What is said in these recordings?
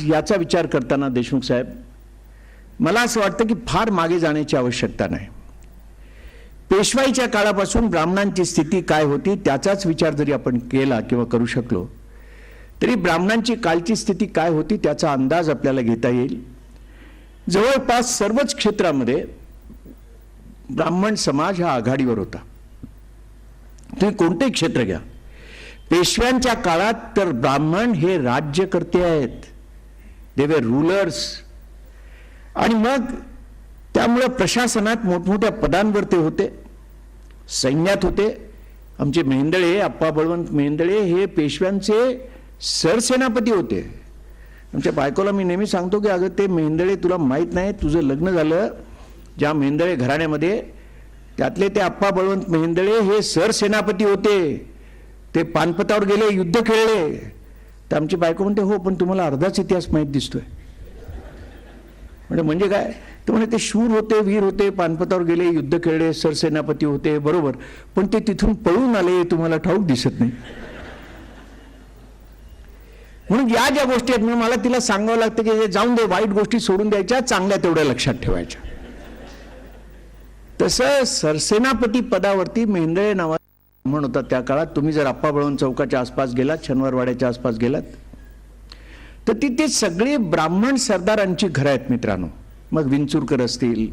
याचा विचार करताना देशमुख साहेब, मला असं वाटतं की फार मागे जाण्याची आवश्यकता नाही. पेशवाईच्या काळापासून ब्राह्मणांची स्थिती काय होती त्याचाच विचार जरी आपण केला किंवा करू शकलो तरी ब्राह्मणांची कालची स्थिती काय होती त्याचा अंदाज आपल्याला घेता येईल. जवळपास सर्वच क्षेत्रामध्ये ब्राह्मण समाज हा आघाडीवर होता. तुम्ही कोणतेही क्षेत्र घ्या, पेशव्यांच्या काळात तर ब्राह्मण हे राज्यकर्ते आहेत, दे वर रूलर्स. आणि मग त्यामुळे प्रशासनात मोठमोठ्या पदांवर ते होते, सैन्यात होते. आमचे मेहेंदळे, अप्पा बळवंत मेहेंदळे हे पेशव्यांचे सरसेनापती होते. आमच्या बायकोला मी नेहमी सांगतो की अगं ते मेहेंदळे तुला माहीत नाही, तुझं लग्न झालं ज्या मेहेंदळे घराण्यामध्ये त्यातले ते अप्पा बळवंत मेहेंदळे हे सरसेनापती होते, ते पानपतावर गेले, युद्ध खेळले. तर आमची बायको म्हणते हो पण तुम्हाला अर्धाच इतिहास माहीत दिसतोय. म्हणजे काय तर म्हणे ते शूर होते, वीर होते, पानपतावर गेले, युद्ध खेळले, सरसेनापती होते, बरोबर, पण ते तिथून पळून आले तुम्हाला ठाऊक दिसत नाही. म्हणून या ज्या गोष्टी आहेत मला तिला सांगावं लागतं की जाऊन दे, वाईट गोष्टी सोडून द्यायच्या, चांगल्या तेवढ्या लक्षात ठेवायच्या. तसं सरसेनापती पदावरती मेहेंदळे नावाचा ब्राह्मण होता त्या काळात. तुम्ही जर अप्पा बळवंत चौकाच्या आसपास गेलात, शनिवारवाड्याच्या आसपास गेलात तर तिथे सगळे ब्राह्मण सरदारांची घरं आहेत मित्रांनो. मग विंचुरकर असतील,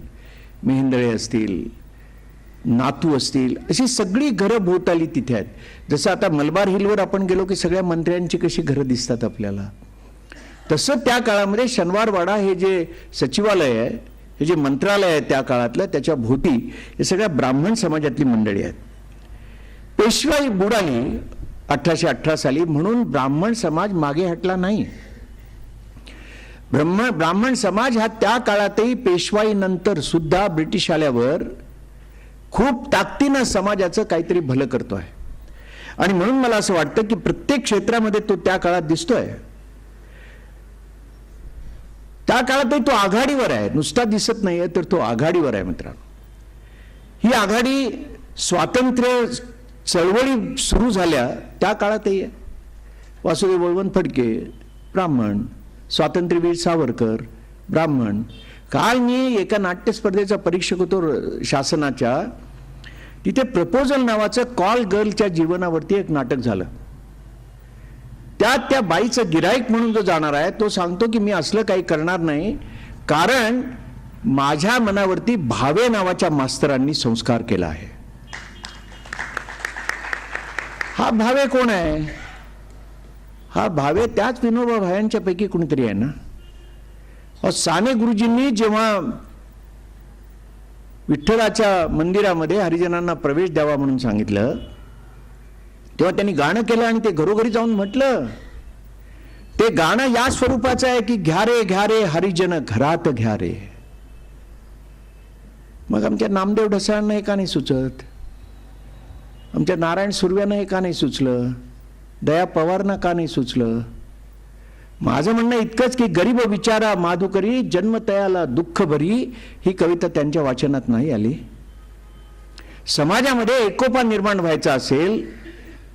मेहेंदळे असतील, नातू असतील, अशी सगळी घरं भोवताली तिथे आहेत. जसं आता मलबार हिलवर आपण गेलो की सगळ्या मंत्र्यांची कशी घरं दिसतात आपल्याला, तसं त्या काळामध्ये शनिवारवाडा हे जे सचिवालय आहे, हे जे मंत्रालय आहे त्या काळातलं, त्याच्या भोवती हे सगळ्या ब्राह्मण समाजातली मंडळी आहेत. पेशवाई बुडाली 1818 साली म्हणून ब्राह्मण समाज मागे हटला नाही. ब्राह्मण समाज हा त्या काळातही पेशवाई नंतर सुद्धा ब्रिटिश आल्यावर खूप ताकदीनं समाजाचं काहीतरी भलं करतो आहे. आणि म्हणून मला असं वाटतं की प्रत्येक क्षेत्रामध्ये तो त्या काळात दिसतोय. त्या काळातही तो आघाडीवर आहे, नुसता दिसत नाहीये तर तो आघाडीवर आहे मित्रांनो. ही आघाडी स्वातंत्र्य चळवळी सुरू झाल्या त्या काळातही आहे. वासुदेव बळवंत फडके ब्राह्मण, स्वातंत्र्यवीर सावरकर ब्राह्मण. काल मी एका नाट्य स्पर्धेचा परीक्षक होतो शासनाच्या, तिथे प्रपोजल नावाचं कॉल गर्लच्या जीवनावरती एक नाटक झालं. त्यात त्या बाईचं गिराईक म्हणून जो जाणार आहे तो सांगतो की मी असलं काही करणार नाही कारण माझ्या मनावरती भावे नावाच्या मास्तरांनी संस्कार केला आहे. हा भावे कोण आहे? हा भावे त्याच विनोबा भाव्यांच्या पैकी कोणीतरी आहे ना. साने गुरुजींनी जेव्हा विठ्ठलाच्या मंदिरामध्ये हरिजनांना प्रवेश द्यावा म्हणून सांगितलं तेव्हा त्यांनी गाणं केलं आणि ते घरोघरी जाऊन म्हटलं. ते गाणं या स्वरूपाचं आहे की घ्या रे घ्या रे हरिजन घरात घ्या रे. मग आमच्या नामदेव ढसाळांना हे का नाही सुचत? आमच्या नारायण सुर्व्यानं हे का नाही सुचलं? दया पवारनं का नाही सुचलं? माझं म्हणणं इतकंच की गरीब विचारा माधुकरी जन्मतयाला दुःख भरी ही कविता त्यांच्या वाचनात नाही आली. समाजामध्ये एकोपा निर्माण व्हायचा असेल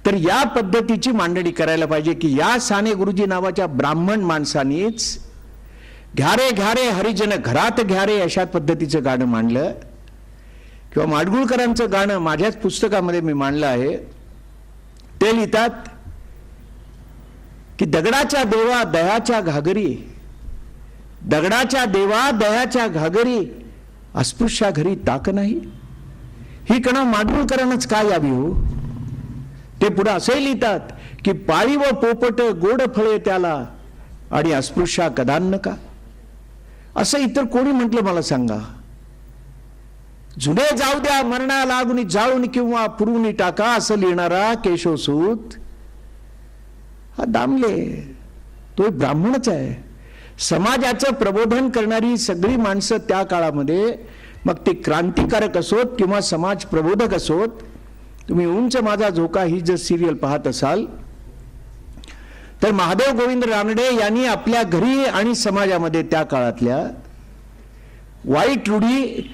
तर या पद्धतीची मांडणी करायला पाहिजे की या साने गुरुजी नावाच्या ब्राह्मण माणसानीच घ्या रे हरिजन घरात घ्या रे अशा पद्धतीचं गाणं मांडलं. किंवा माडगुळकरांचं गाणं माझ्याच पुस्तकामध्ये मी मांडलं आहे. ते लिहितात की दगडाच्या देवा दह्याच्या घागरी, दगडाच्या देवा दह्याच्या घागरी, अस्पृश्या घरी ताक नाही. ही कणा माडगुळकरांनाच का यावी हो? ते पुढे असे लिहितात की पाळी व पोपट गोड फळे त्याला आणि अस्पृश्या कदान्न का. असं इतर कोणी म्हटलं मला सांगा? जुने जाऊ द्या मरणा लागून जाळून किंवा पुरून टाका असं लिहिणारा केशवसूत हा दामले, तो ब्राह्मणच आहे. समाजाचं प्रबोधन करणारी सगळी माणसं त्या काळामध्ये, मग ते क्रांतिकारक असोत किंवा समाज प्रबोधक असोत. तुम्ही उंच माझा झोका ही जर सिरियल पाहत असाल तर महादेव गोविंद रानडे यांनी आपल्या घरी आणि समाजामध्ये त्या काळातल्या वाईट रूढी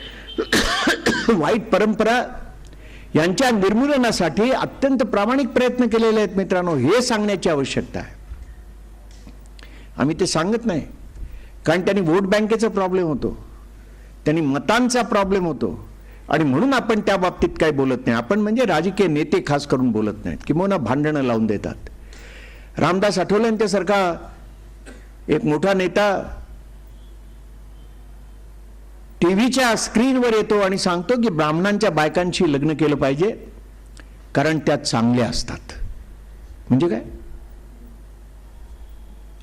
वाईट परंपरा यांच्या निर्मूलनासाठी अत्यंत प्रामाणिक प्रयत्न केलेले आहेत मित्रांनो. हे सांगण्याची आवश्यकता आहे. आम्ही ते सांगत नाही, कारण त्यांनी वोट बँकेचा प्रॉब्लेम होतो, त्यांनी मतांचा प्रॉब्लेम होतो, आणि म्हणून आपण त्या बाबतीत काही बोलत नाही. आपण म्हणजे राजकीय नेते खास करून बोलत नाहीत, किंवा भांडणं लावून देतात. रामदास आठवले यांच्यासारखा एक मोठा नेता टीव्हीच्या स्क्रीनवर येतो आणि सांगतो की ब्राह्मणांच्या बायकांशी लग्न केलं पाहिजे कारण त्या चांगल्या असतात. म्हणजे काय?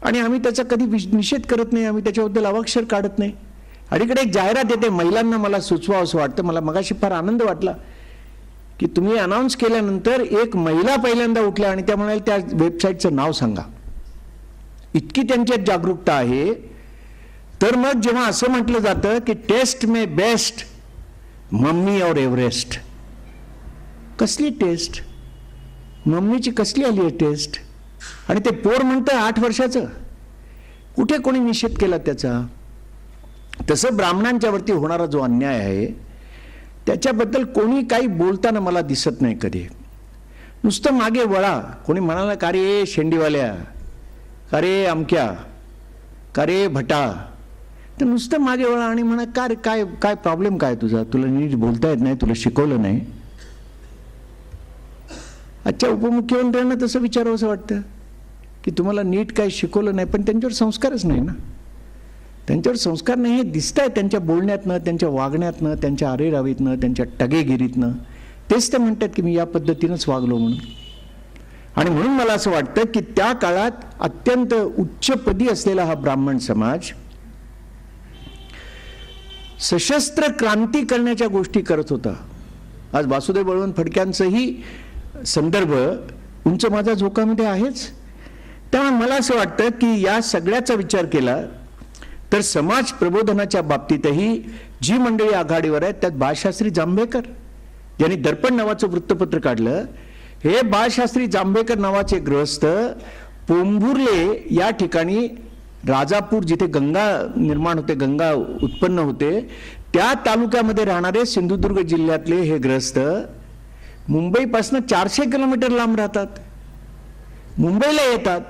आणि आम्ही त्याचा कधी निषेध करत नाही, आम्ही त्याच्याबद्दल अवाक्षर काढत नाही. अलीकडे एक जाहिरात येते, महिलांना मला सुचवावं असं वाटतं. मला मगाशी फार आनंद वाटला की तुम्ही अनाऊन्स केल्यानंतर एक महिला पहिल्यांदा उठल्या आणि त्या म्हणाल्या त्या वेबसाईटचं नाव सांगा. इतकी त्यांच्यात जागरूकता आहे. तर मग जेव्हा असं म्हटलं जातं की टेस्ट में बेस्ट मम्मी और एव्हरेस्ट, कसली टेस्ट? मम्मीची कसली आली आहे टेस्ट? आणि ते पोर म्हणतं 8 वर्षाचं. कुठे कोणी निषेध केला त्याचा? तसं ब्राह्मणांच्या वरती होणारा जो अन्याय आहे त्याच्याबद्दल कोणी काही बोलताना मला दिसत नाही कधी. नुसतं मागे वळा. कोणी म्हणाला का रे शेंडीवाल्या, का रे अमक्या, का रे भटा, तर नुसतं मागे वळा आणि म्हणा का रे काय काय प्रॉब्लेम काय तुझा? तुला नीट बोलता येत नाही, तुला शिकवलं नाही. आजच्या उपमुख्यमंत्र्यांना तसं विचारावं असं वाटतं की तुम्हाला नीट काय शिकवलं नाही, पण त्यांच्यावर संस्कारच नाही ना. त्यांच्यावर संस्कार नाही हे दिसत आहे त्यांच्या बोलण्यातनं, त्यांच्या वागण्यातनं, त्यांच्या अरेरावीतनं, त्यांच्या टगेगिरीतनं. तेच ते म्हणतात की मी या पद्धतीनंच वागलो म्हणून. आणि म्हणून मला असं वाटतं की त्या काळात अत्यंत उच्चपदी असलेला हा ब्राह्मण समाज सशस्त्र क्रांती करण्याच्या गोष्टी करत होता. आज वासुदेव बळवंत फडक्यांचंही संदर्भ उंच माझा झोकामध्ये आहेच. त्यामुळे मला असं वाटतं की या सगळ्याचा विचार केला तर समाज प्रबोधनाच्या बाबतीतही जी मंडळी आघाडीवर आहेत त्यात बाळशास्त्री जांभेकर यांनी दर्पण नावाचं वृत्तपत्र काढलं. हे बाळशास्त्री जांभेकर नावाचे गृहस्थ पोंभुर्ले या ठिकाणी राजापूर जिथे गंगा निर्माण होते, गंगा उत्पन्न होते, त्या तालुक्यामध्ये राहणारे सिंधुदुर्ग जिल्ह्यातले हे गृहस्थ मुंबईपासून 400 किलोमीटर लांब राहतात, मुंबईला येतात,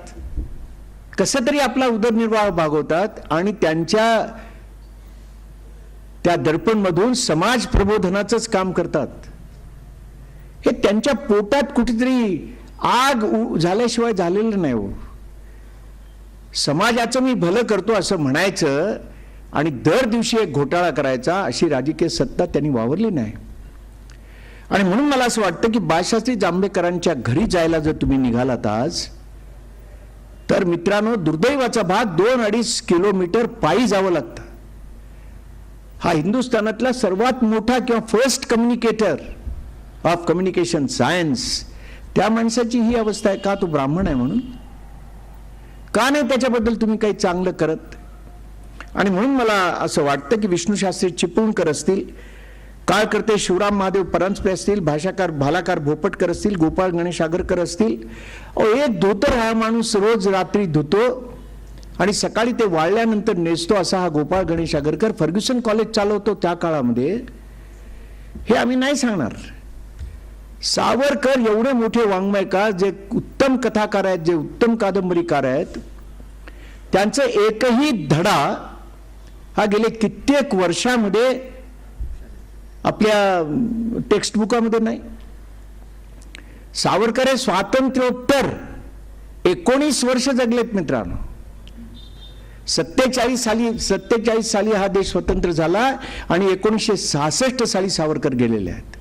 कसं तरी आपला उदरनिर्वाह भागवतात आणि त्यांच्या त्या दर्पणमधून समाज प्रबोधनाचंच काम करतात. हे त्यांच्या पोटात कुठेतरी आग झाल्याशिवाय झालेलं नाही हो. समाजाचं मी भलं करतो असं म्हणायचं आणि दर दिवशी एक घोटाळा करायचा अशी राजकीय सत्ता त्यांनी वावरली नाही. आणि म्हणून मला असं वाटतं की बाळशास्त्री जांभेकरांच्या घरी जायला जर तुम्ही निघालात आज तर मित्रांनो दुर्दैवाचा भाग 2-2.5 किलोमीटर पायी जावं लागतं. हा हिंदुस्थानातला सर्वात मोठा किंवा first communicator of communication science, त्या माणसाची ही अवस्था आहे. का? तो ब्राह्मण आहे म्हणून? का नाही त्याच्याबद्दल तुम्ही काही चांगलं करत? आणि म्हणून मला असं वाटतं की विष्णुशास्त्री चिपळूणकर असतील, काळकर्ते शिवराम महादेव परांजपे असतील, भाषाकार भालाकार भोपटकर असतील, गोपाळ गणेश आगरकर असतील, एक धोतर हा माणूस रोज रात्री धुतो आणि सकाळी ते वाळल्यानंतर नेसतो असा हा गोपाळ गणेश आगरकर फर्ग्युसन कॉलेज चालवतो त्या काळामध्ये. हे आम्ही नाही सांगणार. सावरकर एवढे मोठे वाङ्मयकार, जे उत्तम कथाकार आहेत, जे उत्तम कादंबरीकार आहेत, त्यांचं एकही धडा हा गेले कित्येक वर्षामध्ये आपल्या टेक्स्टबुकामध्ये नाही. सावरकर हे स्वातंत्र्योत्तर 19 वर्ष जगलेत मित्रांनो. 47 साली हा देश स्वतंत्र झाला आणि 1966 साली सावरकर गेलेले आहेत.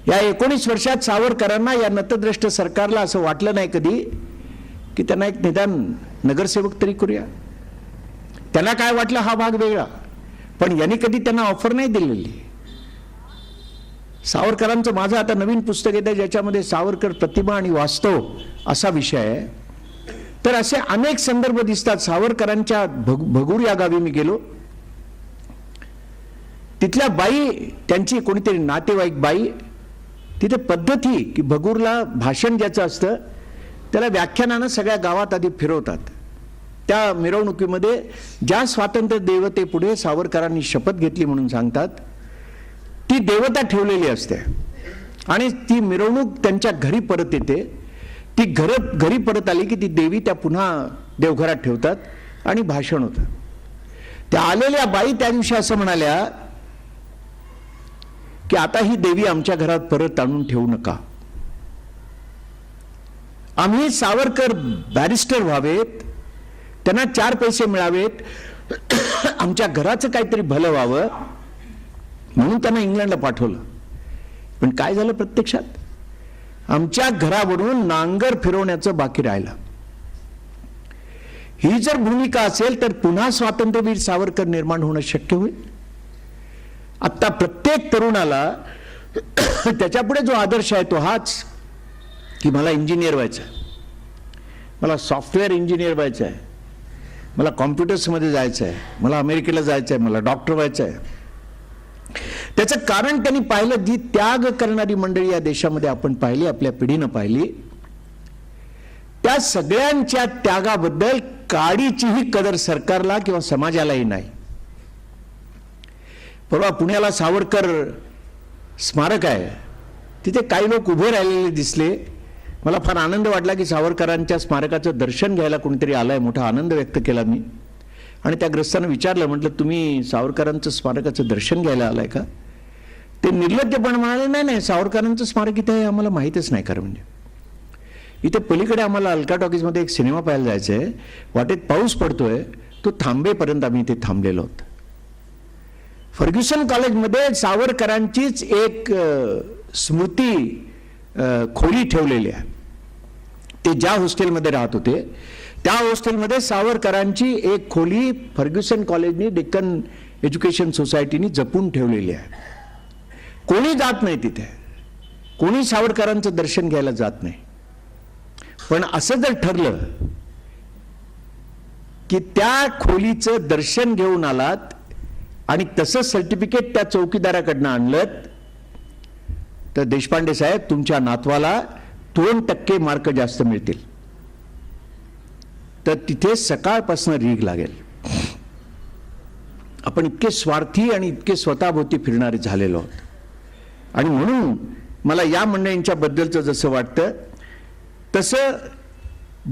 या 19 वर्षात सावरकरांना, या नतद्रष्ट सरकारला असं वाटलं नाही कधी की त्यांना एक निदान नगरसेवक तरी करूया. त्यांना काय वाटलं हा भाग वेगळा, पण यांनी कधी त्यांना ऑफर नाही दिलेली. सावरकरांचं माझं आता नवीन पुस्तक येतं ज्याच्यामध्ये सावरकर प्रतिमा आणि वास्तव असा विषय आहे. तर असे अनेक संदर्भ दिसतात. सावरकरांच्या भगूर या गावी मी गेलो. तिथल्या बाई, त्यांची कोणीतरी नातेवाईक बाई, तिथे पद्धती की भगूरला भाषण ज्याचं असतं त्याला व्याख्यानानं सगळ्या गावात आधी फिरवतात. त्या मिरवणुकीमध्ये ज्या स्वातंत्र्य देवतेपुढे सावरकरांनी शपथ घेतली म्हणून सांगतात ती देवता ठेवलेली असते आणि ती मिरवणूक त्यांच्या घरी परत येते. ती घरी परत आली की ती देवी त्या पुन्हा देवघरात ठेवतात आणि भाषण होतं. त्या आलेल्या बाई त्या दिवशी असं म्हणाल्या की आता ही देवी आमच्या घरात परत आणून ठेवू नका. आम्ही सावरकर बॅरिस्टर व्हावेत, त्यांना 4 पैसे मिळावेत, आमच्या घराचं काहीतरी भलं व्हावं म्हणून त्यांना इंग्लंडला पाठवलं. पण काय झालं प्रत्यक्षात? आमच्या घरावरून नांगर फिरवण्याचं बाकी राहिलं. ही जर भूमिका असेल तर पुन्हा स्वातंत्र्यवीर सावरकर निर्माण होणं शक्य होईल. आता प्रत्येक तरुणाला त्याच्यापुढे जो आदर्श आहे तो हाच की मला इंजिनियर व्हायचं आहे, मला सॉफ्टवेअर इंजिनियर व्हायचं आहे, मला कॉम्प्युटर्समध्ये जायचं आहे, मला अमेरिकेला जायचं आहे, मला डॉक्टर व्हायचं आहे. त्याचं कारण त्यांनी पाहिलं, जी त्याग करणारी मंडळी या देशामध्ये आपण पाहिली, आपल्या पिढीनं पाहिली, त्या सगळ्यांच्या त्यागाबद्दल काडीचीही कदर सरकारला किंवा समाजालाही नाही. परवा पुण्याला सावरकर स्मारक आहे, तिथे काही लोक उभे राहिलेले दिसले. मला फार आनंद वाटला की सावरकरांच्या स्मारकाचं दर्शन घ्यायला कोणीतरी आलाय. मोठा आनंद व्यक्त केला मी. आणि त्या ग्रस्तानं विचारलं, म्हटलं तुम्ही सावरकरांचं स्मारकाचं दर्शन घ्यायला आलाय का? ते निर्लज्जपणे म्हणाले, नाही नाही, सावरकरांचं स्मारक इथे आहे, आम्हाला माहीतच नाही. खरं म्हणजे इथे पलीकडे आम्हाला अल्का टॉकीजमध्ये एक सिनेमा पाहायला जायचं आहे, वाटेत पाऊस पडतोय, तो थांबेपर्यंत आम्ही इथे थांबलेलो आहोत. फर्ग्युसन कॉलेजमध्ये सावरकरांचीच एक स्मृती खोली ठेवलेली आहे. ते ज्या हॉस्टेलमध्ये राहत होते त्या हॉस्टेलमध्ये सावरकरांची एक खोली फर्ग्युसन कॉलेजनी, डेक्कन एज्युकेशन सोसायटीनी जपून ठेवलेली आहे. कोणी जात नाही तिथे, कोणी सावरकरांचं दर्शन घ्यायला जात नाही. पण असं जर ठरलं की त्या खोलीचं दर्शन घेऊन आलात आणि तसं सर्टिफिकेट त्या चौकीदाराकडनं आणलं, तर देशपांडे साहेब तुमच्या नातवाला 2% मार्क जास्त मिळतील. तर तिथे सकाळपासून रीग लागेल. आपण इतके स्वार्थी आणि इतके स्वतःभोवती फिरणारे झालेलो आहोत. आणि म्हणून मला या मंडळींच्या बद्दलचं जसं वाटतं तसं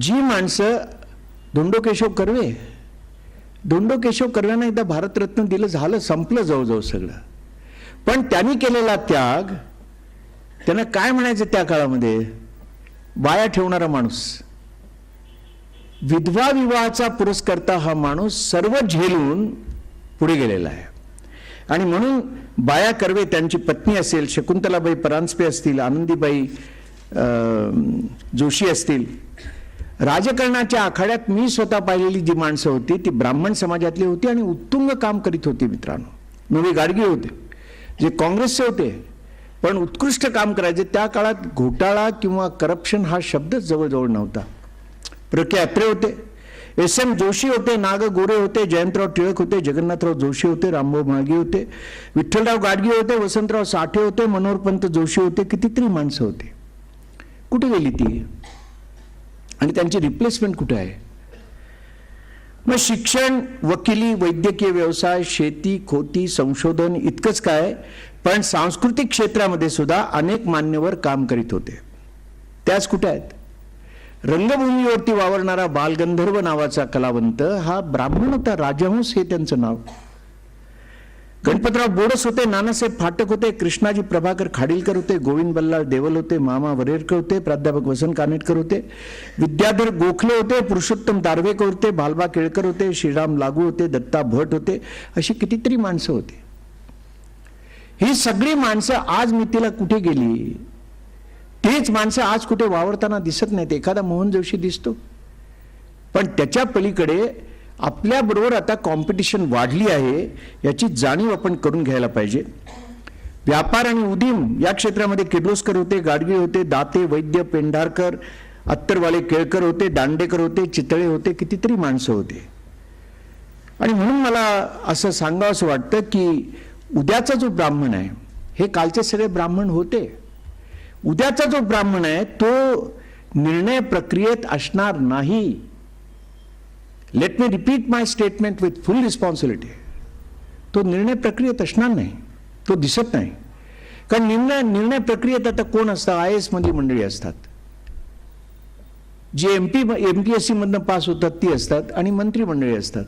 जी माणसं, धोंडो केशव कर्वेंना एकदा भारतरत्न दिलं, झालं, संपलं जवळजवळ सगळं. पण त्यांनी केलेला त्याग, त्यांना काय म्हणायचं त्या काळामध्ये, बाया ठेवणारा माणूस, विधवा विवाहाचा पुरस्कर्ता हा माणूस सर्व झेलून पुढे गेलेला आहे. आणि म्हणून बाया कर्वे, त्यांची पत्नी असेल, शकुंतलाबाई परांजपे असतील, आनंदीबाई जोशी असतील, राजकारणाच्या आखाड्यात मी स्वतः पाहिलेली जी माणसं होती ती ब्राह्मण समाजातली होती आणि उत्तुंग काम करीत होती. मित्रांनो, नवी गाडगे होते जे काँग्रेसचे होते पण उत्कृष्ट काम करायचे. त्या काळात घोटाळा किंवा करप्शन हा शब्दच जवळजवळ नव्हता. प्र.के. अत्रे होते, एस.एम. जोशी होते, नाग गोरे होते, जयंतराव टिळक होते, जगन्नाथराव जोशी होते, रामभाऊ म्हाळगी होते, विठ्ठलराव गाडगे होते, वसंतराव साठे होते, मनोहरपंत जोशी होते. कितीतरी माणसं होती. कुठे गेली ती? आणि त्यांची रिप्लेसमेंट कुठे आहे? मग शिक्षण, वकिली, वैद्यकीय व्यवसाय, शेती, खोती, संशोधन इतकंच काय, पण सांस्कृतिक क्षेत्रामध्ये सुद्धा अनेक मान्यवर काम करीत होते. त्याच कुठे आहेत? रंगभूमीवरती वावरणारा बालगंधर्व नावाचा कलावंत हा ब्राह्मण होता. राजहंस हे त्यांचं नाव. गणपतराव बोडस होते, नानासाहेब फाटक होते, कृष्णाजी प्रभाकर खाडीलकर होते, गोविंद बल्लाळ देवल होते, मामा वरेरकर होते, प्राध्यापक वसंत कानेटकर होते, विद्याधर गोखले होते, पुरुषोत्तम दारवेकर होते, बालबा केळकर होते, श्रीराम लागू होते, दत्ता भट होते. अशी कितीतरी माणसं होती. ही सगळी माणसं आज मितीला कुठे गेली? तीच माणसं आज कुठे वावरताना दिसत नाहीत. एखादा मोहन जोशी दिसतो, पण त्याच्या पलीकडे आपल्याबरोबर आता कॉम्पिटिशन वाढली आहे याची जाणीव आपण करून घ्यायला पाहिजे. व्यापार आणि उदीम या क्षेत्रामध्ये किर्लोस्कर होते, गाडगे होते, दाते, वैद्य, पेंढारकर, अत्तरवाले, केळकर होते, दांडेकर होते, चितळे होते, कितीतरी माणसं होते. आणि म्हणून मला असं सांगावंसं वाटतं की उद्याचा जो ब्राह्मण आहे, हे कालचे सगळे ब्राह्मण होते, उद्याचा जो ब्राह्मण आहे तो निर्णय प्रक्रियेत असणार नाही. Let me repeat my statement with full responsibility. तो निर्णय प्रक्रियेत असणार नाही, तो दिसत नाही. कारण निर्णय प्रक्रियेत आता कोण असतं? IAS मधली मंडळी असतात. जी MPSC मधनं पास होतात ती असतात आणि मंत्रिमंडळी असतात.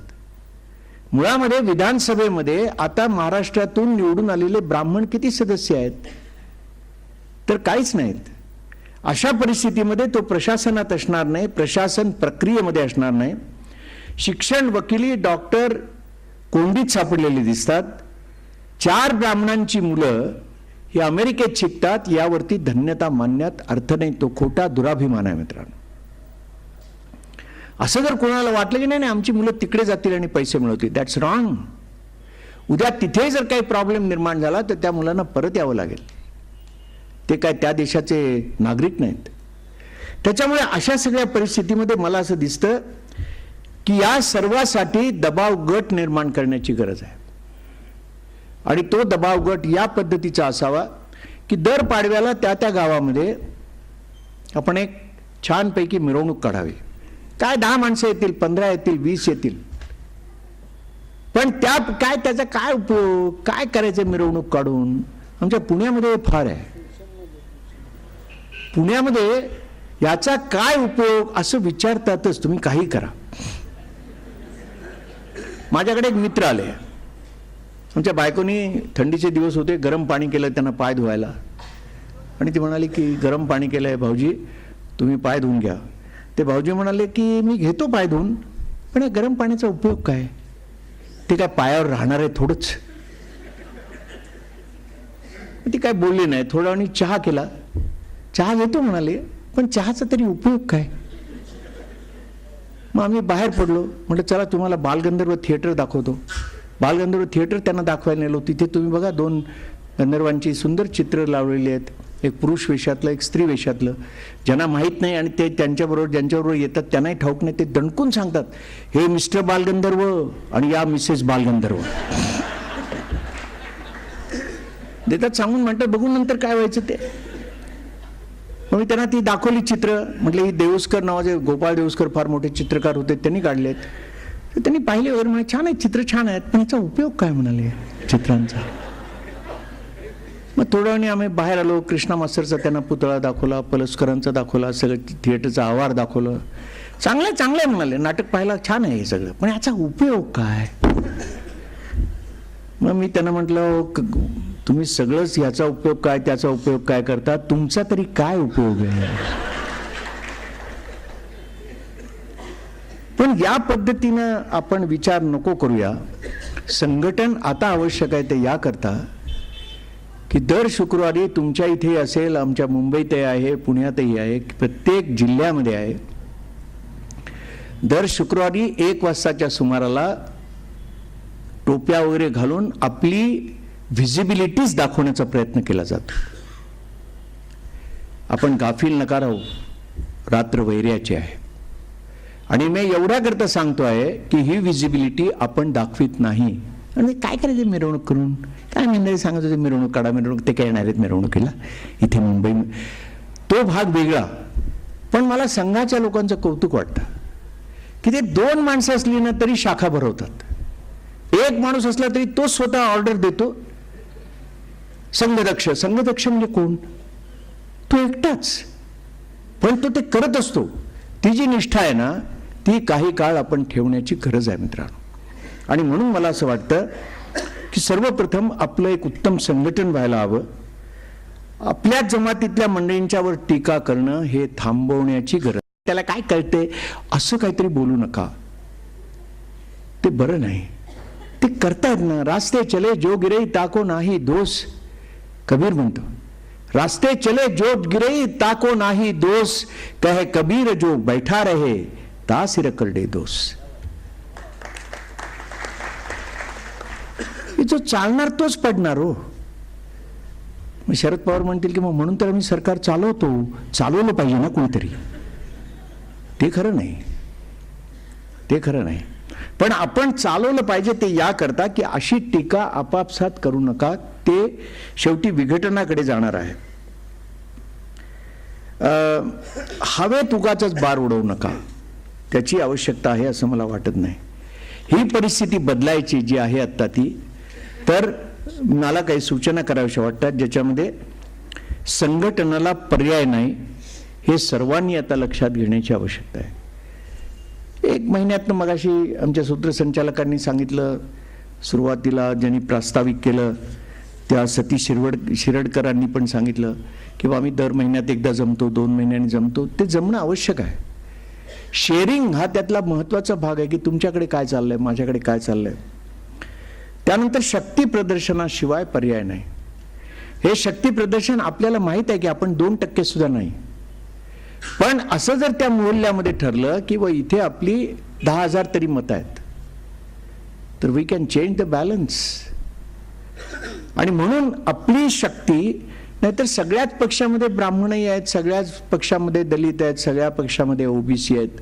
मुळामध्ये विधानसभेमध्ये आता महाराष्ट्रातून निवडून आलेले ब्राह्मण किती सदस्य आहेत? तर काहीच नाहीत. अशा परिस्थितीमध्ये तो प्रशासनात असणार नाही, प्रशासन प्रक्रियेमध्ये असणार नाही. शिक्षण, वकिली, डॉक्टर कोंडीत सापडलेली दिसतात. 4 ब्राह्मणांची मुलं ही अमेरिकेत शिकतात, यावरती धन्यता मानण्यात अर्थ नाही. तो खोटा दुराभिमान आहे मित्रांनो. असं जर कोणाला वाटलं की नाही आमची मुलं तिकडे जातील आणि पैसे मिळवतील, दॅट्स रॉंग. उद्या तिथे जर काही प्रॉब्लेम निर्माण झाला तर त्या मुलांना परत यावं लागेल. ते काय त्या देशाचे नागरिक नाहीत. त्याच्यामुळे अशा सगळ्या परिस्थितीमध्ये मला असं दिसतं की या सर्वासाठी दबाव गट निर्माण करण्याची गरज आहे. आणि तो दबाव गट या पद्धतीचा असावा की दर पाडव्याला त्या त्या गावामध्ये आपण एक छानपैकी मिरवणूक काढावी. काय 10 माणसं येतील, 15 येतील, 20 येतील, पण त्याचा काय उपयोग? काय करायचं मिरवणूक काढून? आमच्या पुण्यामध्ये फार आहे. पुण्यामध्ये याचा काय उपयोग असं विचारतातच. तुम्ही काही करा. माझ्याकडे एक मित्र आले. आमच्या बायकोनी थंडीचे दिवस होते, गरम पाणी केलं त्यांना पाय धुवायला, आणि ती म्हणाली की गरम पाणी केलंय भाऊजी, तुम्ही पाय धुवून घ्या. ते भाऊजी म्हणाले की मी घेतो पाय धुवून, पण या गरम पाण्याचा उपयोग काय? ते काय पायावर राहणार आहे थोडंच. ती काय बोलली नाही. थोडा वेळाने चहा केला. चहा घेतो म्हणाले, पण चहाचा तरी उपयोग काय? मग आम्ही बाहेर पडलो. म्हटलं चला तुम्हाला बालगंधर्व थिएटर दाखवतो. बालगंधर्व थिएटर त्यांना दाखवायला नेलो. तिथे तुम्ही बघा 2 गंधर्वांची सुंदर चित्र लावलेली आहेत, एक पुरुष वेशातलं, एक स्त्री वेशातलं. ज्यांना माहीत नाही आणि ते त्यांच्याबरोबर ज्यांच्याबरोबर येतात त्यांनाही ठाऊक नाही, ते दणकून सांगतात, हे मिस्टर बालगंधर्व आणि या मिसेस बालगंधर्व देतात. सांगून म्हणतात बघून नंतर काय व्हायचं ते. मग मी त्यांना ती दाखवली चित्र. म्हटलं ही देऊस्कर नावाचे गोपाळ देऊस्कर फार मोठे चित्रकार होते, त्यांनी काढलेत. तर त्यांनी पाहिले वगैरे, म्हणे छान आहे चित्र, छान आहेत, पण याचा उपयोग काय म्हणाले चित्रांचा. मग थोड्या वेळाने आम्ही बाहेर आलो. कृष्णा मास्तरचा त्यांना पुतळा दाखवला, पलसकरांचा दाखवला, सगळं थिएटरचा आवार दाखवलं. चांगलं चांगलं म्हणाले, नाटक पाहायला छान आहे हे सगळं, पण याचा उपयोग काय? मग मी त्यांना म्हटलं तुम्ही सगळंच याचा उपयोग काय त्याचा उपयोग काय करता, तुमचा तरी काय उपयोग आहे? पण या पद्धतीनं आपण विचार नको करूया. संघटन आता आवश्यक आहे ते याकरता की दर शुक्रवारी तुमच्या इथे असेल, आमच्या मुंबईतही आहे, पुण्यातही आहे, प्रत्येक जिल्ह्यामध्ये आहे. दर शुक्रवारी 1 वाजताच्या सुमाराला टोप्या वगैरे घालून आपली व्हिजिबिलिटीज दाखवण्याचा प्रयत्न केला जातो. आपण गाफील नका राहू, रात्र वैर्याची आहे. आणि मी एवढ्याकरता सांगतो आहे की ही व्हिजिबिलिटी आपण दाखवित नाही. आणि काय करायचं मिरवणूक करून? काय मंडळी सांगत होते मिरवणूक काढा, मिरवणूक, ते काय येणार आहेत मिरवणुकीला इथे मुंबई. तो भाग वेगळा. पण मला संघाच्या लोकांचं कौतुक वाटतं की ते 2 माणसं असली ना तरी शाखा भरवतात. 1 माणूस असला तरी तो स्वतः ऑर्डर देतो. संघदक्ष. संघदक्ष म्हणजे कोण? तो एकटाच, पण तो ते करत असतो. ती जी निष्ठा आहे ना ती काही काळ आपण ठेवण्याची गरज आहे मित्रांनो. आणि म्हणून मला असं वाटतं की सर्वप्रथम आपलं एक उत्तम संघटन व्हायला हवं. आपल्या जमातीतल्या मंडळींच्यावर टीका करणं हे थांबवण्याची गरज. त्याला काय कळते असं काहीतरी बोलू नका, ते बरं नाही. ते करतायत ना. रास्ते चले जो गिरे ताको नाही दोष, कबीर म्हणतो. रास्ते चले जो गिरे ताको नाही दोष, कहे कबीर जो बैठा रहे तासिर करडे दोष. जो चालणार तोच पडणार हो. शरद पवार म्हणतील की मग म्हणून तर आम्ही सरकार चालवतो. चालवलं पाहिजे ना कोणीतरी. ते खरं नाही, ते खरं नाही. पण आपण चालवलं पाहिजे ते याकरता की अशी टीका आपापसात करू नका. ते शेवटी विघटनाकडे जाणार आहे. हवेत उगाचच बार उडवू नका. त्याची आवश्यकता आहे असं मला वाटत नाही. ही परिस्थिती बदलायची जी आहे आत्ता ती, तर मला काही सूचना कराव्याशा वाटतात ज्याच्यामध्ये संघटनाला पर्याय नाही हे सर्वांनी आता लक्षात घेण्याची आवश्यकता आहे. 1 महिन्यातनं मगाशी आमच्या सूत्रसंचालकांनी सांगितलं, सुरुवातीला ज्यांनी प्रास्ताविक केलं त्या सतीश शिरडकरांनी पण सांगितलं की आम्ही दर महिन्यात एकदा जमतो, 2 महिन्यांनी जमतो. ते जमणं आवश्यक आहे. शेअरिंग हा त्यातला महत्त्वाचा भाग आहे की तुमच्याकडे काय चाललंय, माझ्याकडे काय चाललंय. त्यानंतर शक्ती प्रदर्शनाशिवाय पर्याय नाही. हे शक्ती प्रदर्शन आपल्याला माहित आहे की आपण 2% सुद्धा नाही, पण असं जर त्या मोहल्ल्यामध्ये ठरलं की इथे आपली 10,000 तरी मतं आहेत, तर we can change the balance. आणि म्हणून आपली शक्ती, नाहीतर सगळ्याच पक्षामध्ये ब्राह्मणही आहेत, सगळ्याच पक्षामध्ये दलित आहेत, सगळ्या पक्षामध्ये ओबीसी आहेत,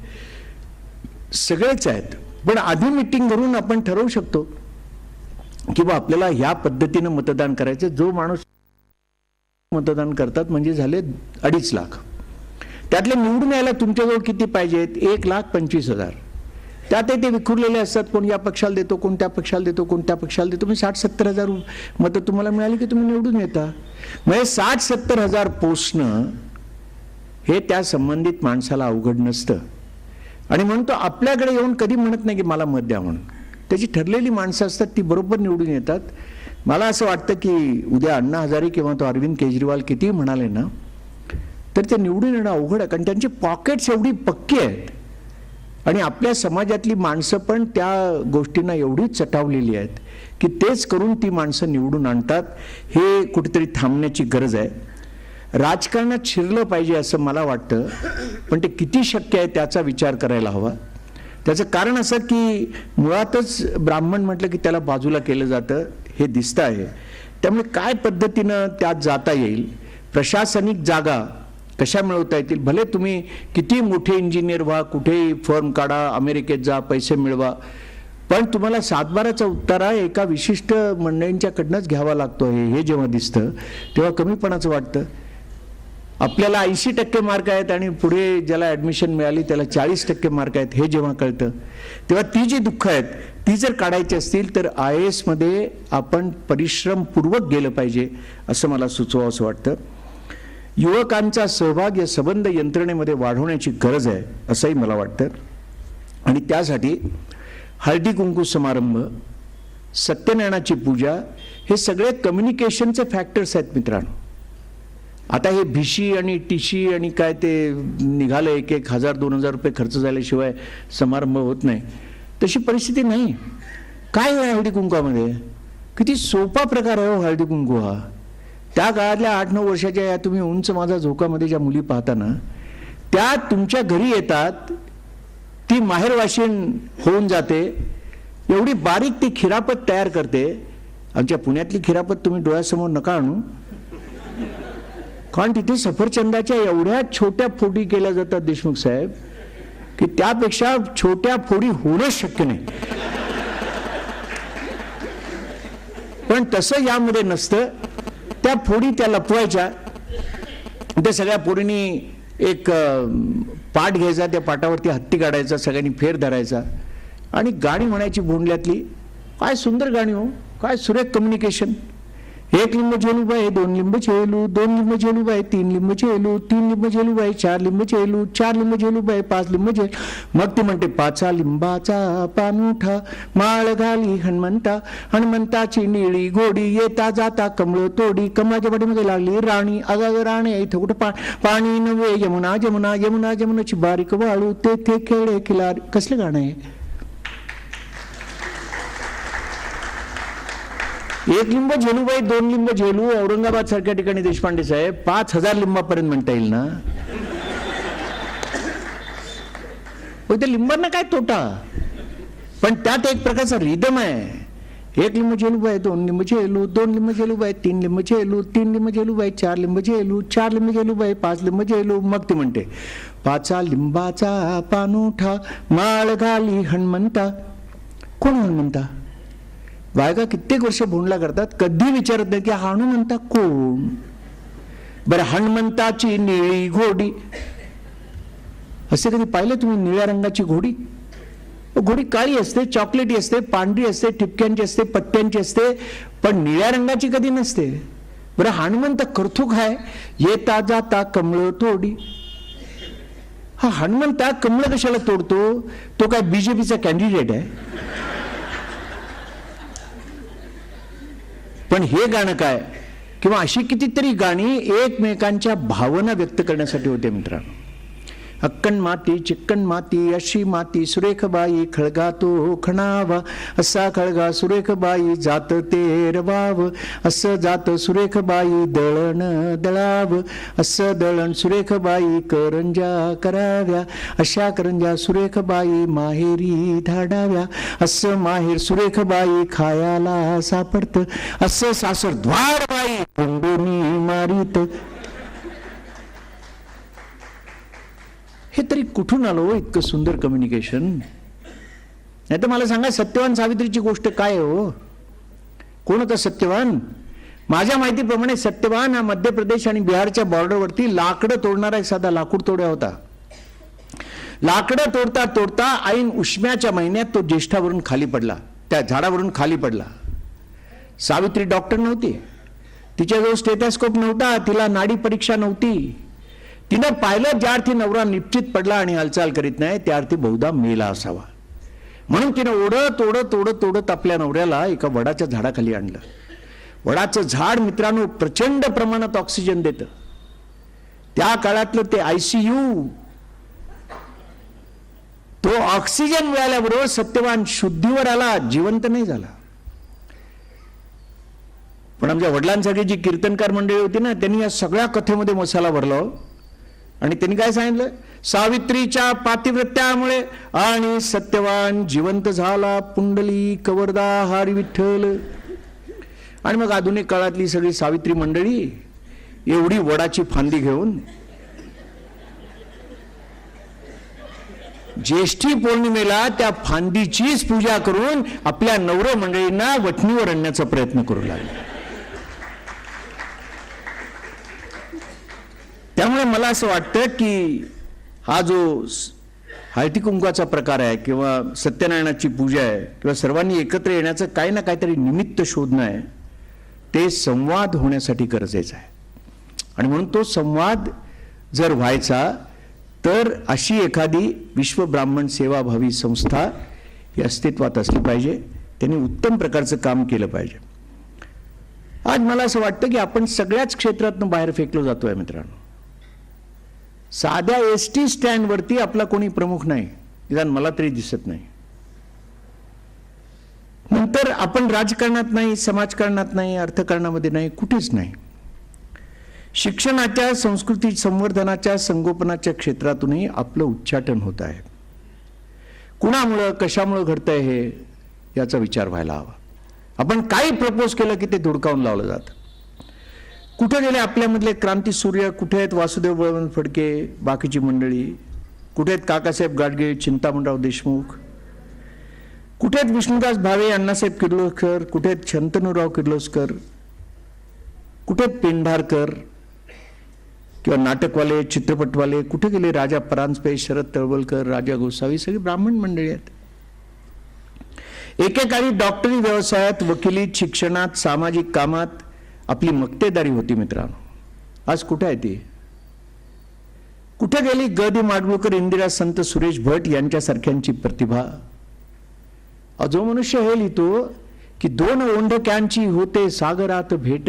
सगळेच आहेत. पण आधी मीटिंग करून आपण ठरवू शकतो की आपल्याला ह्या पद्धतीनं मतदान करायचं. जो माणूस मतदान करतात म्हणजे झाले 2.5 लाख. त्यातले निवडून यायला तुमच्याजवळ किती पाहिजेत? 1,25,000. त्यातही ते विखुरलेले असतात. कोण या पक्षाला देतो, कोण त्या पक्षाला देतो, कोण त्या पक्षाला देतो. म्हणजे 60-70 हजार मतं तुम्हाला मिळाली की तुम्ही निवडून येता. म्हणजे 60-70 हजार पोचणं हे त्या संबंधित माणसाला अवघड नसतं. आणि म्हणून तो आपल्याकडे येऊन कधी म्हणत नाही की मला मत द्या म्हणून. त्याची ठरलेली माणसं असतात, ती बरोबर निवडून येतात. मला असं वाटतं की उद्या अण्णा हजारे किंवा तो अरविंद केजरीवाल कितीही म्हणाले ना, तर ते निवडून येणं अवघड आहे. कारण त्यांची पॉकेट्स एवढी पक्की आहेत आणि आपल्या समाजातली माणसं पण त्या गोष्टींना एवढी चटावलेली आहेत की तेच करून ती माणसं निवडून आणतात. हे कुठेतरी थांबण्याची गरज आहे. राजकारणात शिरलं पाहिजे असं मला वाटतं, पण ते किती शक्य आहे त्याचा विचार करायला हवा. त्याचं कारण असं की मुळातच ब्राह्मण म्हटलं की त्याला बाजूला केलं जातं हे दिसतं आहे. त्यामुळे काय पद्धतीनं त्यात जाता येईल, प्रशासनिक जागा कशा मिळवता येतील. भले तुम्ही किती मोठे इंजिनियर व्हा, कुठेही फर्म काढा, अमेरिकेत जा, पैसे मिळवा, पण तुम्हाला 7-12चा उत्तरा एका विशिष्ट मंडळींच्याकडनंच घ्यावा लागतो. हे जेव्हा दिसतं तेव्हा कमीपणाचं वाटतं. आपल्याला 80% मार्क आहेत आणि पुढे ज्याला ॲडमिशन मिळाली त्याला 40% मार्क आहेत, हे जेव्हा कळतं तेव्हा ती जी दुःख आहेत ती जर काढायची असतील तर IAS मध्ये आपण परिश्रमपूर्वक गेलं पाहिजे असं मला सुचवावं असं वाटतं. युवकांचा सहभाग या संबंध यंत्रणेमध्ये वाढवण्याची गरज आहे असंही मला वाटतं. आणि त्यासाठी हळदी कुंकू समारंभ, सत्यनारायणाची पूजा हे सगळे कम्युनिकेशनचे फॅक्टर्स आहेत मित्रांनो. आता हे भिशी आणि टिशी आणि काय ते निघालं, 1,000-2,000 रुपये खर्च झाल्याशिवाय समारंभ होत नाही, तशी परिस्थिती नाही. काय आहे हळदी कुंकवामध्ये? किती सोपा प्रकार आहे हो हळदी कुंकू हा. त्या काळातल्या 8-9 वर्षाच्या या तुम्ही उंच माझा झोकामध्ये ज्या मुली पाहता ना, त्या तुमच्या घरी येतात, ती माहेरवाशीण होऊन जाते, एवढी बारीक ती खिरापत तयार करते. आमच्या पुण्यातली खिरापत तुम्ही डोळ्यासमोर नका आणू, कारण तिथे सफरचंदाच्या एवढ्या छोट्या फोडी केल्या जातात देशमुख साहेब की त्यापेक्षा छोट्या फोडी होणं शक्य नाही. पण तसं यामध्ये नसतं. त्या फोडी त्या लपवायच्या. त्या सगळ्या फोडींनी एक पाट घ्यायचा, त्या पाटावरती हत्ती काढायचा, सगळ्यांनी फेर धरायचा आणि गाणी म्हणायची भोंडल्यातली. काय सुंदर गाणी हो, काय सुरेख कम्युनिकेशन. 1 लिंब झेलू बाई, 2 लिंब झेलू, 2 लिंब झेलू बाई, 3 लिंब झेलू, 3 लिंब झेलू बाई, 4 लिंब झेलू, 4 लिंब झेलू बाई, 5 लिंब झेल. मग ती म्हणते 5 लिंबाचा पानुठा माळ घाली हनुमंता, हनुमंताची निळी घोडी येता जाता कमळ तोडी, कमळाच्या पाठीमध्ये लागली राणी, अगं राणे इथं कुठं पाणी नव्हे, यमुना जमुना यमुना जमुनाची बारीक वाळू, तेथे खेळे खिलार. कसलं गाणं आहे? 1 लिंब झेलू बाई, 2 लिंब झेलू. औरंगाबाद सारख्या ठिकाणी देशपांडे साहेब 5,000 लिंबापर्यंत म्हणता येईल ना. ते लिंबांना काय तोटा, पण त्यात एक प्रकारचा रिदम आहे. 1 लिंब झेलू बाई, 2 लिंब झेलू, 2 लिंब झेलू बाई, 3 लिंब झेलू, 3 लिंब झेलू बाई, 4 लिंब झेलू, 4 लिंब झेलू बाई, 5 लिंब झेलू. मग ती म्हणते 5 लिंबाचा पानुठा माळ घाली हनुमंता. कोण हनुमंता? बायका कित्येक वर्ष भोंडला करतात, कधी विचारत नाही की हनुमंता कोण. बरं, हनुमंताची निळी घोडी असे कधी पाहिलं तुम्ही? निळ्या रंगाची घोडी. घोडी काळी असते, चॉकलेटी असते, पांढरी असते, ठिपक्यांची असते, पट्ट्यांची असते, पण निळ्या रंगाची कधी नसते. बरं, हनुमंत करतो काय? येता जाता कमळ तोडी. हा हनुमंता कमळ कशाला तोडतो? तो काय बीजेपीचा कॅन्डिडेट आहे? पण हे गाणं काय, किंवा अशी कितीतरी गाणी एकमेकांच्या भावना व्यक्त करण्यासाठी होते मित्रांनो. अक्कन माती चिक्कन माती अशी माती सुरेख बाई खळगा तो खणावा, असा खळगा सुरेख बाई जात ते रवाव, असं जात सुरेख बाई दळण दळाव, असं दळण सुरेख बाई करंजा कराव्या, अशा करंजा सुरेख बाई माहेरी धाडाव्या, असं माहेर सुरेख बाई खायाला सापडत, असं सासर द्वार बाई कुंडोनी मारित. हे तरी कुठून आलो इतकं सुंदर कम्युनिकेशन? नाही तर मला सांगा, सत्यवान सावित्रीची गोष्ट काय हो? कोण होता सत्यवान? माझ्या माहितीप्रमाणे सत्यवान हा मध्य प्रदेश आणि बिहारच्या बॉर्डरवरती लाकडं तोडणारा एक साधा लाकूड तोड्या होता. लाकडं तोडता तोडता ऐन उष्म्याच्या महिन्यात तो ज्येष्ठावरून खाली पडला, त्या झाडावरून खाली पडला. सावित्री डॉक्टर नव्हती, तिच्याजवळ स्टेथोस्कोप नव्हता, तिला नाडी परीक्षा नव्हती. तिनं पाहिलं ज्या अर्थी नवरा निश्चित पडला आणि हालचाल करीत नाही, त्या अर्थी बहुधा मेला असावा. म्हणून तिनं ओढत ओढत ओढत ओढत आपल्या नवऱ्याला एका वडाच्या झाडाखाली आणलं. वडाचं झाड मित्रांनो प्रचंड प्रमाणात ऑक्सिजन देतं. त्या काळातलं ते ICU, तो ऑक्सिजन मिळाल्याबरोबर सत्यवान शुद्धीवर आला, जिवंत नाही झाला. पण आमच्या वडिलांसाठी जी कीर्तनकार मंडळी होती ना, त्यांनी या सगळ्या कथेमध्ये मसाला भरला आणि त्यांनी काय सांगितलं? सावित्रीच्या पातिव्रत्यामुळे आणि सत्यवान जिवंत झाला, पुंडली कवरदा हरी विठ्ठल. आणि मग आधुनिक काळातली सगळी सावित्री मंडळी एवढी वडाची फांदी घेऊन ज्येष्ठी पौर्णिमेला त्या फांदीचीच पूजा करून आपल्या नवरो मंडळींना वठणीवर आणण्याचा प्रयत्न करू लागले. त्यामुळे मला असं वाटतं की हा जो हळदी कुंकवाचा प्रकार आहे किंवा सत्यनारायणाची पूजा आहे किंवा सर्वांनी एकत्र येण्याचं काही ना काहीतरी निमित्त शोधणं आहे, ते संवाद होण्यासाठी गरजेचं आहे. आणि म्हणून तो संवाद जर व्हायचा तर अशी एखादी विश्व ब्राह्मण सेवाभावी संस्था ही अस्तित्वात असली पाहिजे. त्यांनी उत्तम प्रकारचं काम केलं पाहिजे. आज मला असं वाटतं की आपण सगळ्याच क्षेत्रातून बाहेर फेकलो जातोय मित्रांनो. साध्या ST स्टँडवरती आपला कोणी प्रमुख नाही, निदान मला तरी दिसत नाही. नंतर आपण राजकारणात नाही, समाजकारणात नाही, अर्थकारणामध्ये नाही, कुठेच नाही. शिक्षणाच्या, संस्कृती संवर्धनाच्या, संगोपनाच्या क्षेत्रातूनही आपलं उच्चाटन होत आहे. कुणामुळं कशामुळं घडतंय हे याचा विचार व्हायला हवा. आपण काही प्रपोज केलं की ते धुडकावून लावलं जातं. कुठे गेले आपल्यामधले क्रांती सूर्य? कुठे आहेत वासुदेव बळवंत फडके, बाकीची मंडळी? कुठे आहेत काकासाहेब गाडगे, चिंतामणराव देशमुख? कुठे आहेत विष्णुदास भावे, अण्णासाहेब किर्लोस्कर? कुठे आहेत शंतनुराव किर्लोस्कर? कुठे आहेत पेंढारकर किंवा नाटकवाले, चित्रपटवाले? कुठे गेले राजा परांजपे, शरद तळवलकर, राजा गोसावी? सगळी ब्राह्मण मंडळी आहेत. एकेकाळी डॉक्टरी व्यवसायात, वकिलीत, शिक्षणात, सामाजिक कामात आपली मक्तेदारी होती मित्रांनो. आज कुठे आहे ती? कुठे गेली ग दि माडगूळकर, इंदिरा संत, सुरेश भट यांच्यासारख्यांची प्रतिभा? जो मनुष्य हे लिहितो की दोन ओंढक्यांची होते सागरात भेट,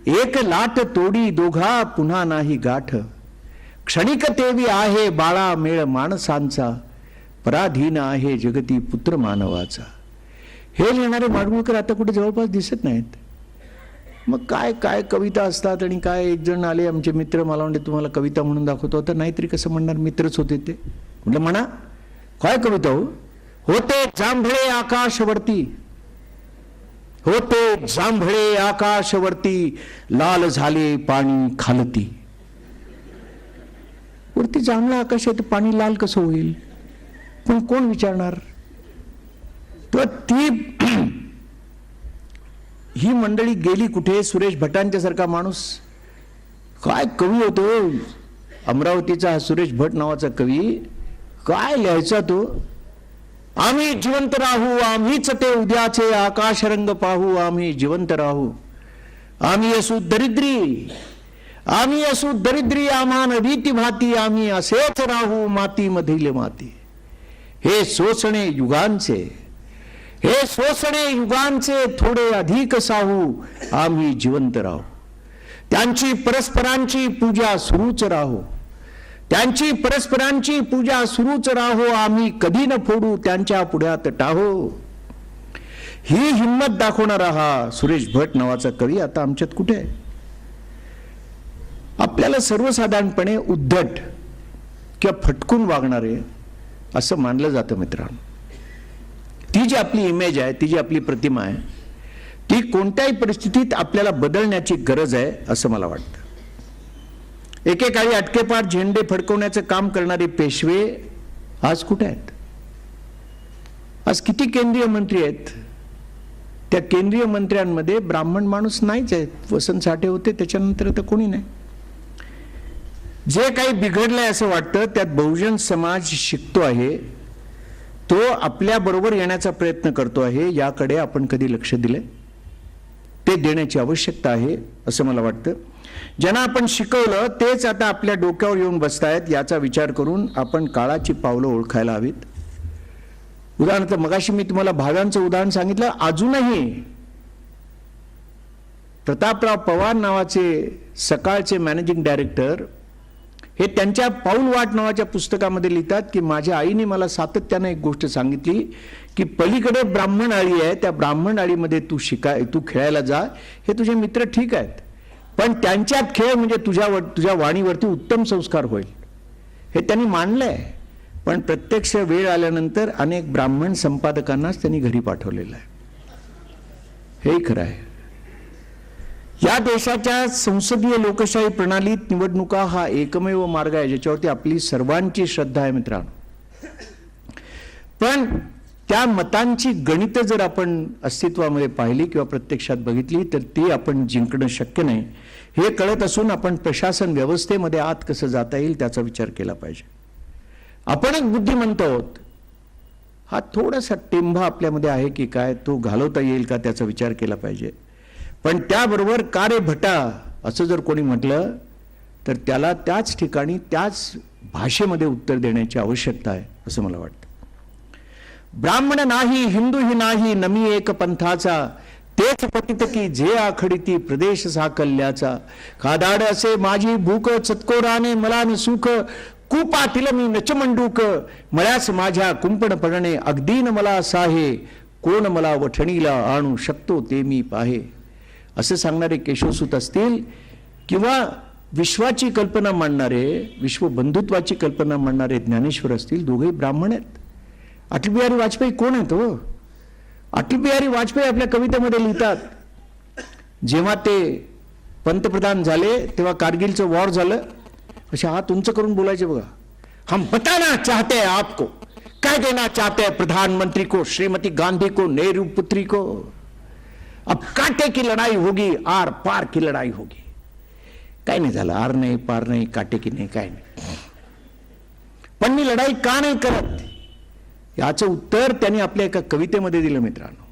एक लाट तोडी दोघा पुन्हा नाही गाठ, क्षणिक तेवी आहे बाळा मेळ माणसांचा, पराधीन आहे जगती पुत्र मानवाचा. हे लिहिणारे माडगूळकर आता कुठे जवळपास दिसत नाहीत. मग काय काय कविता असतात. आणि काय, एक जण आले आमचे मित्र, मला म्हणले तुम्हाला कविता म्हणून दाखवतो. तर नाहीतरी कसं म्हणणार, मित्रच होते ते. म्हटलं म्हणा, काय कविता हो? होते जांभळे आकाशवरती, होते जांभळे आकाशवरती, लाल झाले पाणी खालती. वरती जांभळं आकाश आहे तर पाणी लाल कसं होईल? पण कोण विचारणार? तर ती ही मंडळी गेली कुठे? सुरेश भटांच्या सारखा माणूस काय कवी होतो. अमरावतीचा हा सुरेश भट नावाचा कवी काय लिहायचा तो? आम्ही जिवंत राहू, आम्हीच ते उद्याचे आकाश रंग पाहू, आम्ही जिवंत राहू, आम्ही असू दरिद्री, आम्ही असू दरिद्री आम्हान भीती भाती, आम्ही असेच राहू मातीमधील माती. हे सोसणे युगांचे, हे सोसणे युगांचे, थोडे अधिक साहू आम्ही जिवंत राहू. त्यांची परस्परांची पूजा सुरूच राहू, त्यांची परस्परांची पूजा सुरूच राहू. आम्ही कधी न फोडू त्यांच्या पुढ्यात टाहो. ही हिंमत दाखवणारा हा सुरेश भट नावाचा कवी आता आमच्यात कुठे आहे? आपल्याला सर्वसाधारणपणे उद्धट किंवा फटकून वागणारे असं मानलं जातं मित्रांनो. ती जी आपली इमेज आहे, ती जी आपली प्रतिमा आहे, ती कोणत्याही परिस्थितीत आपल्याला बदलण्याची गरज आहे असं मला वाटतं. एकेकाळी अटकेपार झेंडे फडकवण्याचं काम करणारे पेशवे आज कुठे आहेत? आज किती केंद्रीय मंत्री आहेत? त्या केंद्रीय मंत्र्यांमध्ये ब्राह्मण माणूस नाहीच आहेत. वसंत साठे होते, त्याच्यानंतर तर कोणी नाही. जे काही बिघडलंय असं वाटतं त्यात बहुजन समाज शिकतो आहे, तो आपल्या बरोबर येण्याचा प्रयत्न करतो आहे. याकडे आपण कधी लक्ष दिले? ते देण्याची आवश्यकता आहे असं मला वाटतं. ज्यांना आपण शिकवलं तेच आता आपल्या डोक्यावर येऊन बसतायत. याचा विचार करून आपण काळाची पावलं ओळखायला हवीत. उदाहरणार्थ मगाशी मी तुम्हाला भाव्यांचं उदाहरण सांगितलं. अजूनही प्रतापराव पवार नावाचे सकाळचे मॅनेजिंग डायरेक्टर हे त्यांच्या पाऊल वाट नावाच्या पुस्तकामध्ये लिहितात की माझ्या आईने मला सातत्याने एक गोष्ट सांगितली की पलीकडे ब्राह्मण आळी आहे, त्या ब्राह्मण आळीमध्ये तू खेळायला जा. हे तुझे मित्र ठीक आहेत, पण त्यांच्यात खेळ म्हणजे तुझ्या वाणीवरती उत्तम संस्कार होईल. हे त्यांनी मानलंय. पण प्रत्यक्ष वेळ आल्यानंतर अनेक ब्राह्मण संपादकांनाच त्यांनी घरी पाठवलेलं आहे. हेही खरं आहे. या देशाच्या संसदीय लोकशाही प्रणालीत निवडणुका हा एकमेव मार्ग आहे ज्याच्यावरती आपली सर्वांची श्रद्धा आहे मित्रांनो. पण त्या मतांची गणितं जर आपण अस्तित्वामध्ये पाहिली किंवा प्रत्यक्षात बघितली तर ती आपण जिंकणं शक्य नाही. हे कळत असून आपण प्रशासन व्यवस्थेमध्ये आत कसं जाता येईल त्याचा विचार केला पाहिजे. आपण एक बुद्धिमंत आहोत, हा थोडासा टेंभा आपल्यामध्ये आहे की काय, तो घालवता येईल का त्याचा विचार केला पाहिजे. पण त्याबरोबर का रे भटा असं जर कोणी म्हटलं तर त्याला त्याच ठिकाणी त्याच भाषेमध्ये उत्तर देण्याची आवश्यकता आहे असं मला वाटतं. ब्राह्मण नाही हिंदूही नाही नमी एक पंथाचा, तेच पतित की जे आखडिती प्रदेश साकल्याचा. कादाड असे माझी भूक चतकोराने मला न सुख, कुपातील मी नचमंडूक मळ्यास माझ्या कुंपण पडणे अगदीन मला साहे. कोण मला वठणीला आणू शकतो ते मी पाहे. असं सांगणारे केशवसूत असतील किंवा विश्वाची कल्पना मांडणारे, विश्वबंधुत्वाची कल्पना मांडणारे ज्ञानेश्वर असतील, दोघेही ब्राह्मण आहेत. अटल बिहारी वाजपेयी कोण आहेत हो? अटल बिहारी वाजपेयी आपल्या कवितेमध्ये लिहितात, जेव्हा ते पंतप्रधान झाले तेव्हा कारगिलचं वॉर झालं, असे हात उंच करून बोलायचे बघा. हम बताना चाहते हैं आपको, क्या देना चाहते हैं प्रधानमंत्री को, श्रीमती गांधी को, नेहरू पुत्री को. अब कांटे की लड़ाई होगी, आर पार की लड़ाई होगी. काय नाही झालं, आर नाही पार नाही काटे की नाही, काय नाही. पण मी लढाई का नाही करत याचं उत्तर त्यांनी आपल्या एका कवितेमध्ये दिलं मित्रांनो.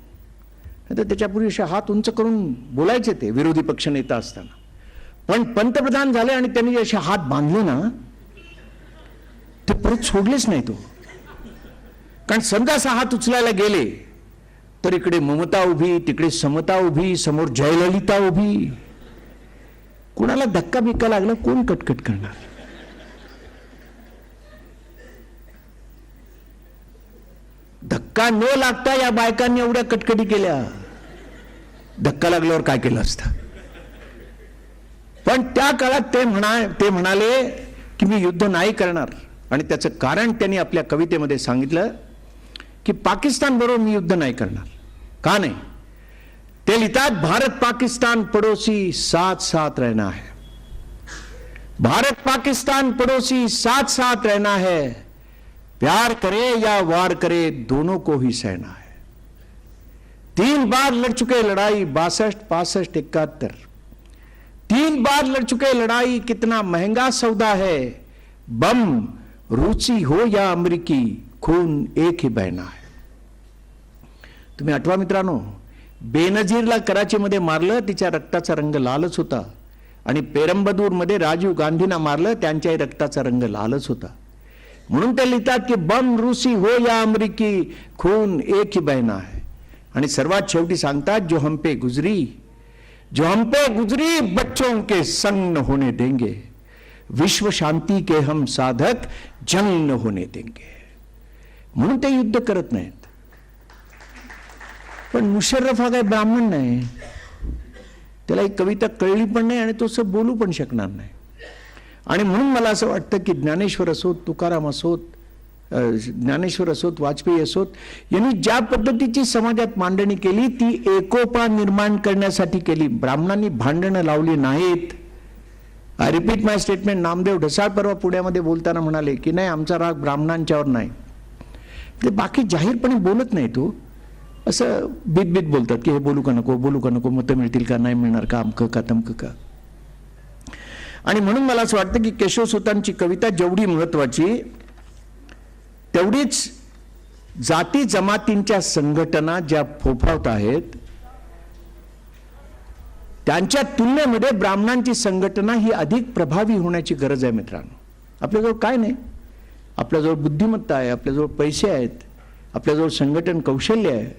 तर त्याच्यापूर्वी असे हात उंच करून बोलायचे ते विरोधी पक्ष नेता असताना. पण पंतप्रधान झाले आणि त्यांनी जे असे हात बांधले ना ते परत सोडलेच नाही तो. कारण समजा असा हात उचलायला गेले तर इकडे ममता उभी, तिकडे समता उभी, समोर जयललिता उभी. कुणाला धक्का बिक्का लागला कोण कटकट करणार? धक्का न लागता या बायकांनी एवढ्या कटकटी केल्या. धक्का लागल्यावर काय केलं असतं? पण त्या काळात ते म्हणाले की मी युद्ध नाही करणार. आणि त्याचं कारण त्यांनी आपल्या कवितेमध्ये सांगितलं की पाकिस्तान बरोबर मी युद्ध नाही करणार. का नाही? ते लिहितात, भारत पाकिस्तान पड़ोसी साथ साथ रहना है. भारत पाकिस्तान पड़ोसी साथ साथ रहना है. प्यार करे या वार करे दोनों को ही सहना है. 3 बार लड़ चुके लड़ाई 62, 65, 71. 3 बार लड़ चुके लड़ाई कितना महंगा सौदा है. बम रूसी हो या अमेरिकी खून एक ही बहना है. तुम्ही आठवा मित्रांनो, बेनजीरला कराचीमध्ये मारलं, तिच्या रक्ताचा रंग लालच होता आणि पेरंबदूरमध्ये राजीव गांधींना मारलं, त्यांच्याही रक्ताचा रंग लालच होता. म्हणून ते लिहितात की बम रूसी हो या अमेरिकी, खून एक ही बहना है. आणि सर्वात शेवटी सांगतात जो हम पे गुजरी बच्चों के संग न होने देंगे, विश्व शांति के हम साधक जंग न होने देंगे. म्हणून ते युद्ध करत नाहीत. पण मुशर्रफ हा काही ब्राह्मण नाही, त्याला एक कविता कळली पण नाही आणि तो असं बोलू पण शकणार नाही. आणि म्हणून मला असं वाटतं की ज्ञानेश्वर असोत, तुकाराम असोत, वाजपेयी असोत, यांनी ज्या पद्धतीची समाजात मांडणी केली ती एकोपा निर्माण करण्यासाठी केली. ब्राह्मणांनी भांडणं लावली नाहीत. I repeat my statement. Namdev Dhasal परवा पुण्यामध्ये बोलताना म्हणाले की नाही, आमचा राग ब्राह्मणांच्यावर नाही. ते बाकी जाहीरपणे बोलत नाही, तो असं बीत बोलतात की हे बोलू का नको, मतं मिळतील का, नाही मिळणार का, अमकं का तमकं का. आणि म्हणून मला असं वाटतं की केशवसुतांची कविता जेवढी महत्वाची तेवढीच जाती जमातींच्या संघटना ज्या फोफावत आहेत त्यांच्या तुलनेमध्ये ब्राह्मणांची संघटना ही अधिक प्रभावी होण्याची गरज आहे. मित्रांनो, आपल्याजवळ काय नाही, आपल्याजवळ बुद्धिमत्ता आहे, आपल्याजवळ पैसे आहेत, आपल्याजवळ संघटन कौशल्य आहे,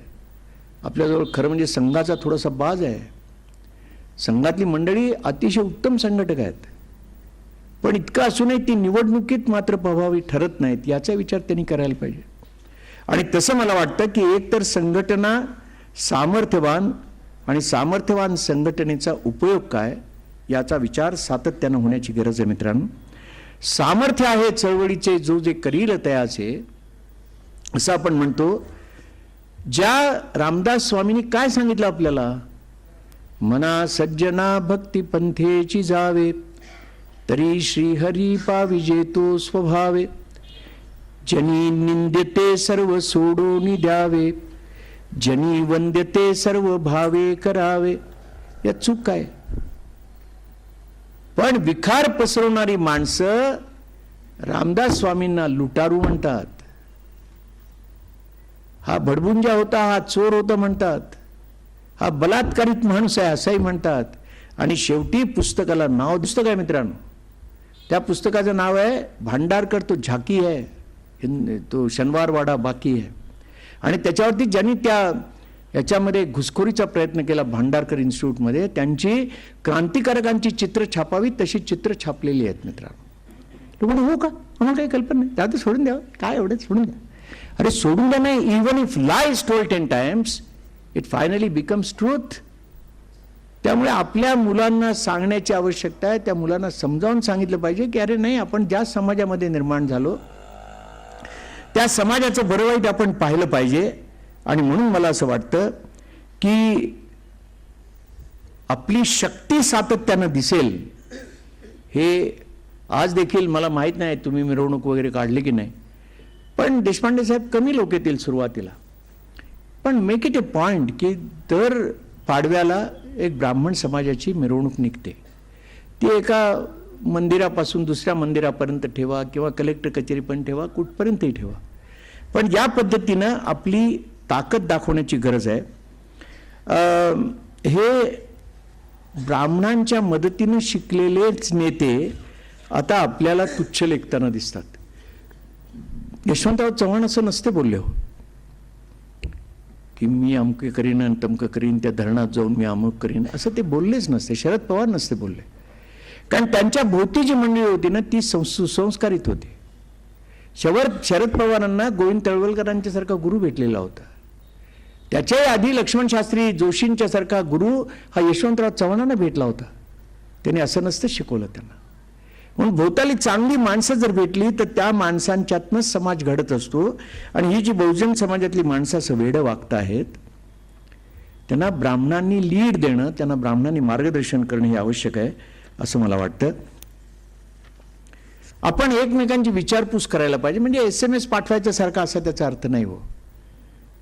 आपल्याजवळ खरं म्हणजे संघाचा थोडासा बाज आहे. संघातली मंडळी अतिशय उत्तम संघटक आहेत, पण इतकं असूनही ती निवडणुकीत मात्र प्रभावी ठरत नाहीत, याचा विचार त्यांनी करायला पाहिजे. आणि तसं मला वाटतं की एकतर संघटना सामर्थ्यवान आणि सामर्थ्यवान संघटनेचा उपयोग काय याचा विचार सातत्यानं होण्याची गरज आहे. मित्रांनो, सामर्थ्य आहे चळवळीचे जो जे करील तयाचे, असं आपण म्हणतो. ज्या रामदास स्वामींनी काय सांगितलं आपल्याला, मना सज्जना भक्ती पंथेची जावे, तरी श्रीहरी पाविजे तो स्वभावे, जनी निंद्यते सर्व सोडून द्यावे, जनी वंद्यते सर्व भावे करावे. या चूक काय? पण विखार पसरवणारी माणसं रामदास स्वामींना लुटारू म्हणतात, हा भडबुंजा होता, हा चोर होता म्हणतात, हा बलात्कारित माणूस आहे असंही म्हणतात. आणि शेवटी पुस्तकाला नाव पुस्तक आहे मित्रांनो, त्या पुस्तकाचं नाव आहे भांडारकर तो झाकी है, तो शनिवारवाडा बाकी है. आणि त्याच्यावरती ज्यांनी याच्यामध्ये घुसखोरीचा प्रयत्न केला भांडारकर इन्स्टिट्यूटमध्ये, त्यांची क्रांतिकारकांची चित्र छापावी तशी चित्र छापलेली आहेत मित्रांनो. तो म्हणजे हो का, आम्हाला काही कल्पना नाही, त्यात सोडून द्यावं, काय एवढं सोडून द्या. अरे सोडून द्या नाही, even if lies told 10 times it finally becomes truth. त्यामुळे आपल्या मुलांना सांगण्याची आवश्यकता आहे, त्या मुलांना समजावून सांगितलं पाहिजे की अरे नाही, आपण ज्या समाजामध्ये निर्माण झालो त्या समाजाचं बरं वाईट आपण पाहिलं पाहिजे. आणि म्हणून मला असं वाटतं की आपली शक्ती सातत्यानं दिसेल. हे आज देखील मला माहीत नाही तुम्ही मिरवणूक वगैरे काढली की नाही, पण देशपांडे साहेब कमी लोक येतील सुरुवातीला, पण मेक इट ए पॉइंट की दर पाडव्याला एक ब्राह्मण समाजाची मिरवणूक निघते. ती एका मंदिरापासून दुसऱ्या मंदिरापर्यंत ठेवा किंवा कलेक्टर कचेरी पण ठेवा, कुठपर्यंतही ठेवा, पण या पद्धतीनं आपली ताकद दाखवण्याची गरज आहे. हे ब्राह्मणांच्या मदतीनं शिकलेलेच नेते आता आपल्याला तुच्छ लेखताना दिसतात. यशवंतराव चव्हाण असं नसते बोलले हो की मी अमके करीन आणि तमकं करीन, त्या धरणात जाऊन मी अमुक करीन, असं ते बोललेच नसते. शरद पवार नसते बोलले, कारण त्यांच्या भोवती जी मंडळी होती ना ती सुसंस्कारित होती. शरद पवारांना गोविंद तळवलकरांच्या सारखा गुरु भेटलेला होता. त्याच्याही आधी लक्ष्मण शास्त्री जोशींच्या सारखा गुरु हा यशवंतराव चव्हाणांना भेटला होता. त्याने असं नसतं शिकवलं त्यांना. म्हणून भोवताली चांगली माणसं जर भेटली तर त्या माणसांच्यातनंच समाज घडत असतो. आणि ही जी बहुजन समाजातली माणसं असं वेडं वागत आहेत, त्यांना ब्राह्मणांनी लीड देणं, त्यांना ब्राह्मणांनी मार्गदर्शन करणं हे आवश्यक आहे असं मला वाटतं. आपण एकमेकांची विचारपूस करायला पाहिजे. म्हणजे SMS पाठवायच्या सारखा असा त्याचा अर्थ नाही हो.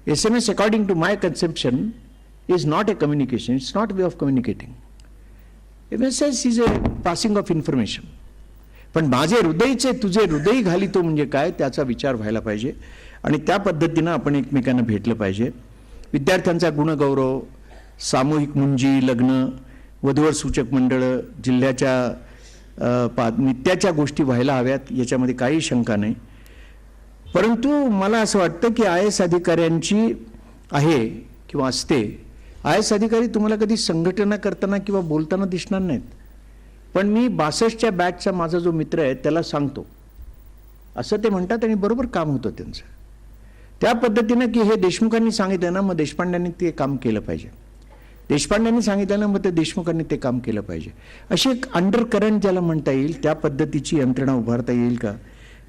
SMS according to my conception is not a communication, it's not way of communicating. SMS is a passing of information. पण माझे हृदयचे तुझे हृदय घालितो म्हणजे काय, त्याचा विचार व्हायला पाहिजे. आणि त्या पद्धतीनं आपण एकमेकांना भेटलं पाहिजे. विद्यार्थ्यांचा गुणगौरव, सामूहिक मुंजी, लग्न, वधूवर सूचक मंडळं, जिल्ह्याच्या नित्याच्या गोष्टी व्हायला हव्यात, याच्यामध्ये काही शंका नाही. परंतु मला असं वाटतं की आय एस अधिकाऱ्यांची आहे किंवा असते, आय एस अधिकारी तुम्हाला कधी संघटना करताना किंवा बोलताना दिसणार नाहीत. पण मी 62च्या बॅचचा माझा जो मित्र आहे त्याला सांगतो, असं ते म्हणतात आणि बरोबर काम होतं त्यांचं. त्या पद्धतीनं की हे देशमुखांनी सांगितलं ना, मग देशपांड्यांनी ते काम केलं पाहिजे. देशपांड्यांनी सांगितलं ना, मग ते देशमुखांनी ते काम केलं पाहिजे. अशी एक अंडर करंट ज्याला म्हणता येईल, त्या पद्धतीची यंत्रणा उभारता येईल का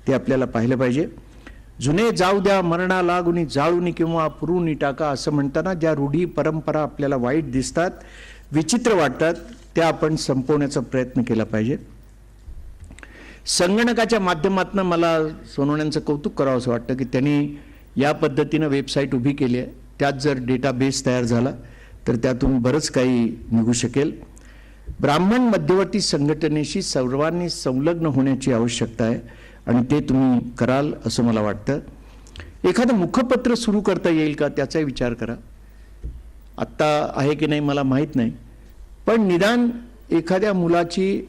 ते आपल्याला पाहिलं पाहिजे. जुने जाऊ द्या मरणा लागुनी जाळूनी किंवा पुरुनी टाका असं म्हणताना ज्या रूढी परंपरा आपल्याला वाईट दिसतात, विचित्र वाटतात, त्या आपण संपवण्याचा प्रयत्न केला पाहिजे. संगणकाच्या माध्यमातून मला सोनवण्यांचं कौतुक करावं असं वाटतं की त्यांनी या पद्धतीनं वेबसाईट उभी केली आहे. त्यात जर डेटाबेस तयार झाला तर त्यातून बरंच काही निघू शकेल. ब्राह्मण मध्यवर्ती संघटनेशी सर्वांनी संलग्न होण्याची आवश्यकता आहे आणि ते तुम्ही कराल असं मला वाटतं. एखादं मुखपत्र सुरू करता येईल का त्याचाही विचार करा. आत्ता आहे की नाही मला माहीत नाही, पण निदान एखाद्या मुलाची